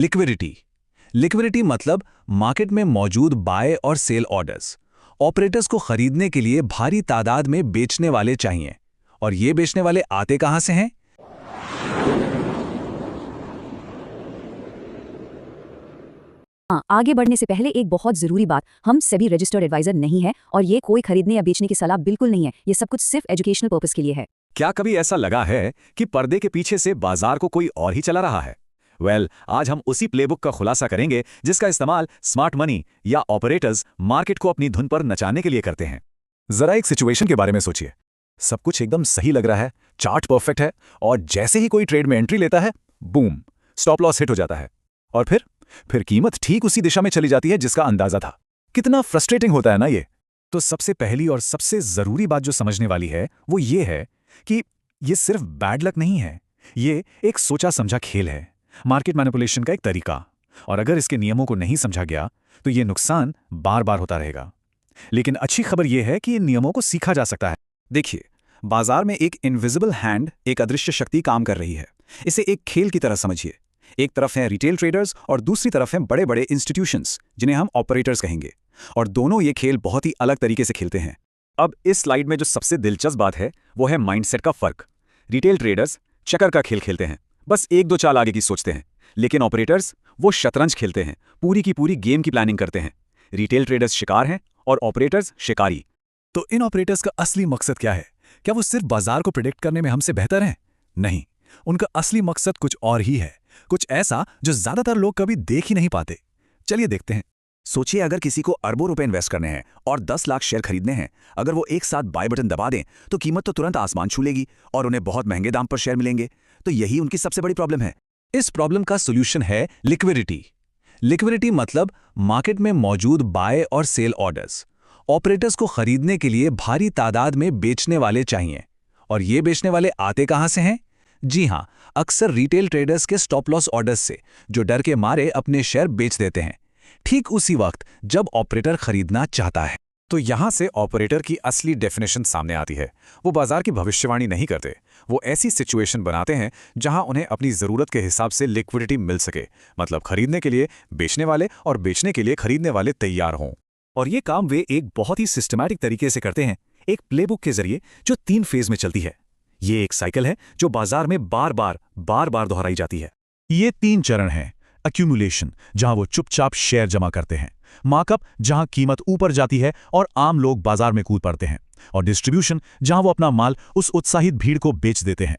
Liquidity. Liquidity मतलब market में मौजूद बाय और सेल ऑर्डर्स। ऑपरेटर्स को खरीदने के लिए भारी तादाद में बेचने वाले चाहिए, और ये बेचने वाले आते कहां से हैं? हाँ, आगे बढ़ने से पहले एक बहुत जरूरी बात, हम सेबी रजिस्टर्ड एडवाइजर नहीं है और ये कोई खरीदने या बेचने की सलाह बिल्कुल नहीं है। ये सब कुछ सिर्फ एजुकेशनल पर्पस के लिए है। क्या कभी ऐसा लगा है कि पर्दे के पीछे से बाजार को कोई और ही चला रहा है? आज हम उसी प्लेबुक का खुलासा करेंगे जिसका इस्तेमाल स्मार्ट मनी या ऑपरेटर्स मार्केट को अपनी धुन पर नचाने के लिए करते हैं। जरा एक सिचुएशन के बारे में सोचिए। सब कुछ एकदम सही लग रहा है, चार्ट परफेक्ट है, और जैसे ही कोई ट्रेड में एंट्री लेता है, बूम, स्टॉप लॉस हिट हो जाता है। और फिर कीमत ठीक उसी दिशा में चली जाती है जिसका अंदाजा था। कितना फ्रस्ट्रेटिंग होता है ना ये। तो सबसे पहली और सबसे जरूरी बात जो समझने वाली है वो ये है कि ये सिर्फ बैड लक नहीं है, ये एक सोचा समझा खेल है, मार्केट मैनिपुलेशन का एक तरीका। और अगर इसके नियमों को नहीं समझा गया तो ये नुकसान बार बार होता रहेगा। लेकिन अच्छी खबर यह है कि इन नियमों को सीखा जा सकता है। देखिए, बाजार में एक इनविजिबल हैंड, एक अदृश्य शक्ति काम कर रही है। इसे एक खेल की तरह समझिए। एक तरफ हैं रिटेल ट्रेडर्स और दूसरी तरफ हैं बड़े बड़े इंस्टीट्यूशंस जिन्हें हम ऑपरेटर्स कहेंगे, और दोनों ये खेल बहुत ही अलग तरीके से खेलते हैं। अब इस स्लाइड में जो सबसे दिलचस्प बात है वो है माइंडसेट का फर्क। रिटेल ट्रेडर्स चक्कर का खेल खेलते हैं, बस एक दो चाल आगे की सोचते हैं, लेकिन ऑपरेटर्स वो शतरंज खेलते हैं, पूरी की पूरी गेम की प्लानिंग करते हैं। रिटेल ट्रेडर्स शिकार हैं और ऑपरेटर्स शिकारी। तो इन ऑपरेटर्स का असली मकसद क्या है? क्या वो सिर्फ बाजार को प्रिडिक्ट करने में हमसे बेहतर हैं? नहीं, उनका असली मकसद कुछ और ही है, कुछ ऐसा जो ज्यादातर लोग कभी देख ही नहीं पाते। चलिए देखते हैं। सोचिए, अगर किसी को अरबों रुपए इन्वेस्ट करने हैं और 10 लाख शेयर खरीदने हैं, अगर वो एक साथ बाय बटन दबा दें तो कीमत तो तुरंत आसमान छू लेगी और उन्हें बहुत महंगे दाम पर शेयर मिलेंगे। तो यही उनकी सबसे बड़ी प्रॉब्लम है। इस प्रॉब्लम का सॉल्यूशन है लिक्विडिटी। लिक्विडिटी मतलब मार्केट में मौजूद बाय और सेल ऑर्डर्स। ऑपरेटर्स को खरीदने के लिए भारी तादाद में बेचने वाले चाहिए, और ये बेचने वाले आते कहां से हैं? जी हां, अक्सर रिटेल ट्रेडर्स के स्टॉप लॉस ऑर्डर्स से, जो डर के मारे अपने शेयर बेच देते हैं ठीक उसी वक्त जब ऑपरेटर खरीदना चाहता है। तो यहां से ऑपरेटर की असली डेफिनेशन सामने आती है। वो बाजार की भविष्यवाणी नहीं करते, वो ऐसी सिचुएशन बनाते हैं जहां उन्हें अपनी जरूरत के हिसाब से लिक्विडिटी मिल सके, मतलब खरीदने के लिए बेचने वाले और बेचने के लिए खरीदने वाले तैयार हों। और ये काम वे एक बहुत ही सिस्टमैटिक तरीके से करते हैं, एक प्लेबुक के जरिए जो 3 फेज में चलती है। ये एक साइकिल है जो बाजार में बार बार दोहराई जाती है। ये 3 चरण हैं। एक्यूमुलेशन, जहां वो चुपचाप शेयर जमा करते हैं। मार्कअप, जहां कीमत ऊपर जाती है और आम लोग बाजार में कूद पड़ते हैं। और डिस्ट्रीब्यूशन, जहां वो अपना माल उस उत्साहित भीड़ को बेच देते हैं।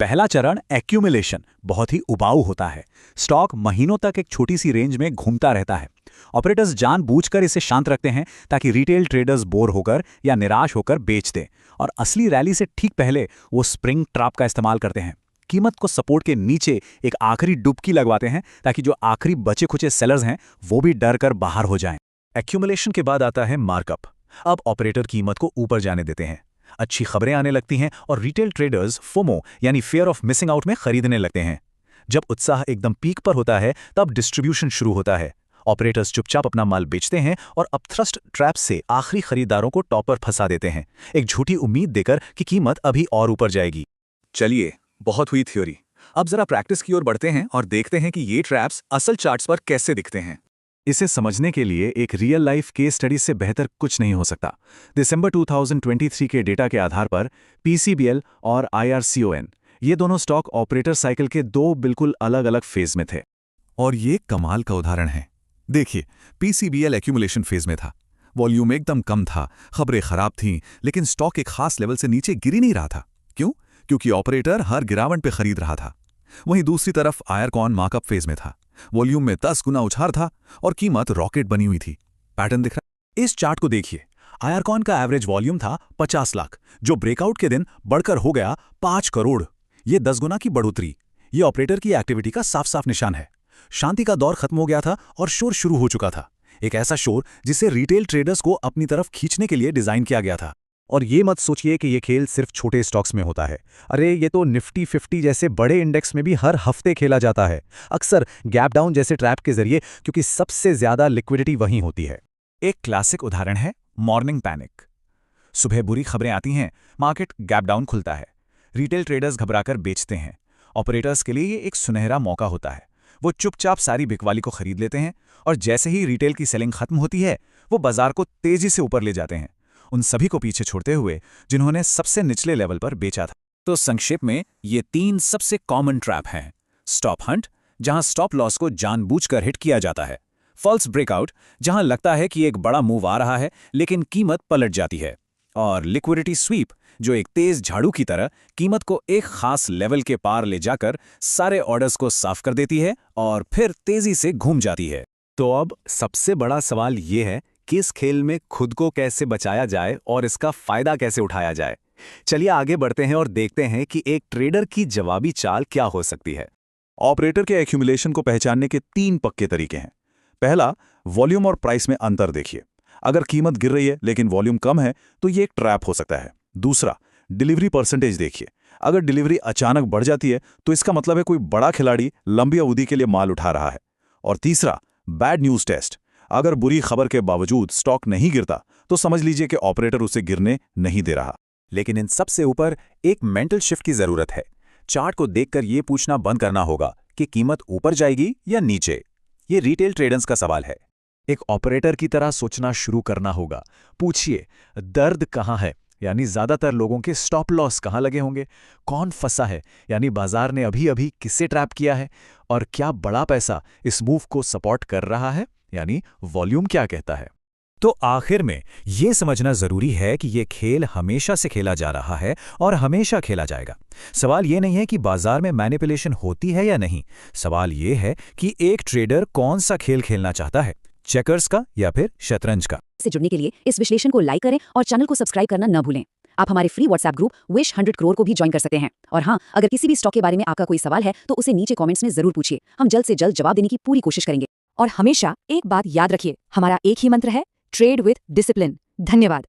पहला चरण एक्यूमुलेशन बहुत ही उबाऊ होता है। स्टॉक महीनों तक एक छोटी सी रेंज में घूमता रहता है। ऑपरेटर्स जानबूझकर इसे शांत रखते हैं ताकि रिटेल ट्रेडर्स बोर होकर या निराश होकर बेच दें, और असली रैली से ठीक पहले वो स्प्रिंग ट्रैप का इस्तेमाल करते हैं। कीमत को सपोर्ट के नीचे एक आखिरी डुबकी लगवाते हैं ताकि जो आखिरी बचे खुचे सेलर्स हैं वो भी डर कर बाहर हो जाएं। एक्यूमुलेशन के बाद आता है मार्कअप। अब ऑपरेटर कीमत को ऊपर जाने देते हैं, अच्छी खबरें आने लगती हैं और रिटेल ट्रेडर्स फोमो यानी फियर ऑफ मिसिंग आउट में खरीदने लगते हैं। जब उत्साह एकदम पीक पर होता है तब डिस्ट्रीब्यूशन शुरू होता है। ऑपरेटर्स चुपचाप अपना माल बेचते हैं और अब थ्रस्ट ट्रैप से आखिरी खरीदारों को टॉप पर फंसा देते हैं, एक झूठी उम्मीद देकर कि कीमत अभी और ऊपर जाएगी। चलिए, बहुत हुई थ्योरी, अब जरा प्रैक्टिस की ओर बढ़ते हैं और देखते हैं कि ये ट्रैप्स असल चार्ट्स पर कैसे दिखते हैं। इसे समझने के लिए एक रियल लाइफ केस स्टडी से बेहतर कुछ नहीं हो सकता। दिसंबर 2023 के डेटा के आधार पर पीसीबीएल और आईआरसीओएन, ये दोनों स्टॉक ऑपरेटर साइकिल के 2 बिल्कुल अलग अलग फेज में थे। और ये कमाल का उदाहरण है। देखिए, पीसीबीएल एक्यूमुलेशन फेज में था, वॉल्यूम एकदम कम था, खबरें खराब थीं, लेकिन स्टॉक एक खास लेवल से नीचे गिर ही नहीं रहा था। क्यों? क्योंकि ऑपरेटर हर गिरावट पे खरीद रहा था। वहीं दूसरी तरफ आयरकॉन मार्कअप फेज में था, वॉल्यूम में 10 गुना उछाल था और कीमत रॉकेट बनी हुई थी। पैटर्न दिख रहा है? इस चार्ट को देखिए। आयरकॉन का एवरेज वॉल्यूम था 50 लाख, जो ब्रेकआउट के दिन बढ़कर हो गया 5 करोड़। ये 10 गुना की बढ़ोतरी। ये ऑपरेटर की एक्टिविटी का साफ साफ निशान है। शांति का दौर खत्म हो गया था और शोर शुरू हो चुका था, एक ऐसा शोर जिसे रिटेल ट्रेडर्स को अपनी तरफ खींचने के लिए डिजाइन किया गया था। और ये मत सोचिए कि ये खेल सिर्फ छोटे स्टॉक्स में होता है। अरे, ये तो निफ्टी 50 जैसे बड़े इंडेक्स में भी हर हफ्ते खेला जाता है, अक्सर गैप डाउन जैसे ट्रैप के जरिए, क्योंकि सबसे ज्यादा लिक्विडिटी वहीं होती है। एक क्लासिक उदाहरण है मॉर्निंग पैनिक। सुबह बुरी खबरें आती हैं, मार्केट गैप डाउन खुलता है, रिटेल ट्रेडर्स घबराकर बेचते हैं। ऑपरेटर्स के लिए ये एक सुनहरा मौका होता है। वो चुपचाप सारी बिकवाली को खरीद लेते हैं और जैसे ही रिटेल की सेलिंग खत्म होती है वो बाजार को तेजी से ऊपर ले जाते हैं, उन सभी को पीछे छोड़ते हुए जिन्होंने सबसे निचले लेवल पर बेचा था। तो संक्षेप में ये 3 सबसे कॉमन ट्रैप हैं। स्टॉप हंट, जहां स्टॉप लॉस को जानबूझकर हिट किया जाता है। फॉल्स ब्रेकआउट, जहां लगता है कि एक बड़ा मूव आ रहा है लेकिन कीमत पलट जाती है। और लिक्विडिटी स्वीप, जो एक तेज झाड़ू की तरह कीमत को एक खास लेवल के पार ले जाकर सारे ऑर्डर्स को साफ कर देती है और फिर तेजी से घूम जाती है। तो अब सबसे बड़ा सवाल ये है कि इस खेल में खुद को कैसे बचाया जाए और इसका फायदा कैसे उठाया जाए। चलिए आगे बढ़ते हैं और देखते हैं कि एक ट्रेडर की जवाबी चाल क्या हो सकती है। ऑपरेटर के एक्यूमुलेशन को पहचानने के 3 पक्के तरीके हैं। पहला, वॉल्यूम और प्राइस में अंतर देखिए। अगर कीमत गिर रही है लेकिन वॉल्यूम कम है तो ये एक ट्रैप हो सकता है। दूसरा, डिलीवरी परसेंटेज देखिए। अगर डिलीवरी अचानक बढ़ जाती है तो इसका मतलब है कोई बड़ा खिलाड़ी लंबी अवधि के लिए माल उठा रहा है। और तीसरा, बैड न्यूज़ टेस्ट। अगर बुरी खबर के बावजूद स्टॉक नहीं गिरता तो समझ लीजिए कि ऑपरेटर उसे गिरने नहीं दे रहा। लेकिन इन सबसे ऊपर एक मेंटल शिफ्ट की जरूरत है। चार्ट को देखकर ये पूछना बंद करना होगा कि कीमत ऊपर जाएगी या नीचे। ये रिटेल ट्रेडर्स का सवाल है। एक ऑपरेटर की तरह सोचना शुरू करना होगा। पूछिए, दर्द कहाँ है, यानी ज्यादातर लोगों के स्टॉप लॉस कहाँ लगे होंगे। कौन फंसा है, यानी बाजार ने अभी अभी किसे ट्रैप किया है। और क्या बड़ा पैसा इस मूव को सपोर्ट कर रहा है, यानी वॉल्यूम क्या कहता है। तो आखिर में ये समझना जरूरी है कि ये खेल हमेशा से खेला जा रहा है और हमेशा खेला जाएगा। सवाल ये नहीं है कि बाजार में मैनिपुलेशन होती है या नहीं। सवाल ये है कि एक ट्रेडर कौन सा खेल खेलना चाहता है, चेकर्स का या फिर शतरंज का। से जुड़ने के लिए इस विश्लेषण को लाइक करें और चैनल को सब्सक्राइब करना न भूलें। आप हमारे free WhatsApp group wish 100 crore को भी ज्वाइन कर सकते हैं। और हाँ, अगर किसी भी स्टॉक के बारे में आपका कोई सवाल है तो उसे नीचे कमेंट्स में जरूर पूछिए। हम जल्द से जल्द जवाब देने की पूरी कोशिश करेंगे। और हमेशा एक बात याद रखिए, हमारा एक ही मंत्र है, ट्रेड विद डिसिप्लिन। धन्यवाद।